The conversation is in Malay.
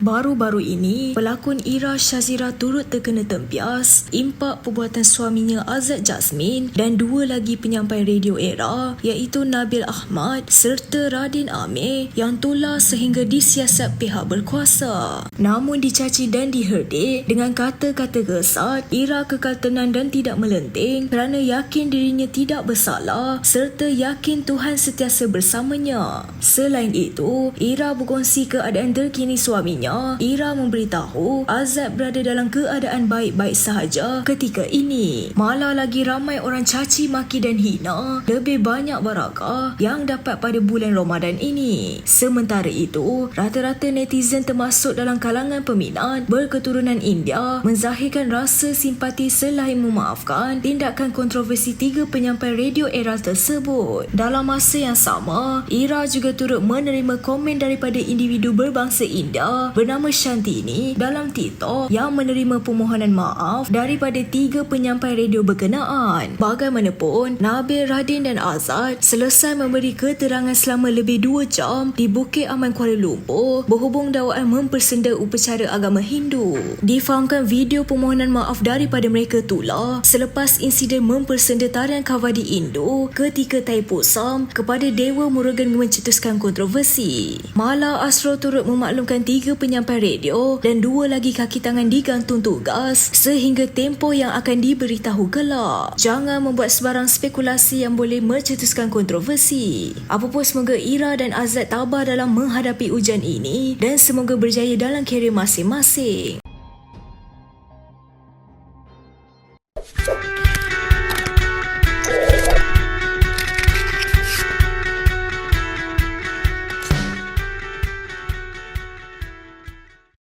Baru-baru ini, pelakon Ira Shazira turut terkena tempias impak perbuatan suaminya Azad Jasmine dan dua lagi penyampai radio Era iaitu Nabil Ahmad serta Radin Amir yang tular sehingga disiasat pihak berkuasa. Namun dicaci dan diherdik dengan kata-kata gesat, Ira kekal tenang dan tidak melenting kerana yakin dirinya tidak bersalah serta yakin Tuhan sentiasa bersamanya. Selain itu, Ira berkongsi keadaan terkini suaminya. Ira memberitahu Azad berada dalam keadaan baik-baik sahaja ketika ini. Malah lagi ramai orang caci maki dan hina lebih banyak barakah yang dapat pada bulan Ramadan ini. Sementara itu, rata-rata netizen termasuk dalam kalangan peminat berketurunan India menzahirkan rasa simpati selain memaafkan tindakan kontroversi tiga penyampai radio Era tersebut. Dalam masa yang sama, Ira juga turut menerima komen daripada individu berbangsa India bernama Shantini dalam TikTok yang menerima permohonan maaf daripada tiga penyampai radio berkenaan. Bagaimanapun, Nabil, Radin dan Azad selesai memberi keterangan selama lebih 2 jam di Bukit Aman Kuala Lumpur berhubung dakwaan mempersenda upacara agama Hindu. Difahamkan video permohonan maaf daripada mereka tulah selepas insiden mempersenda tarian Kavadi Indo ketika Thaipusam kepada Dewa Murugan mencetuskan kontroversi. Malah Astro turut memaklumkan tiga penyampai radio dan dua lagi kaki tangan digantung tugas sehingga tempoh yang akan diberitahu kelak. Jangan membuat sebarang spekulasi yang boleh mencetuskan kontroversi. Apapun, semoga Ira dan Azad tabah dalam menghadapi ujian ini dan semoga berjaya dalam kerjaya masing-masing.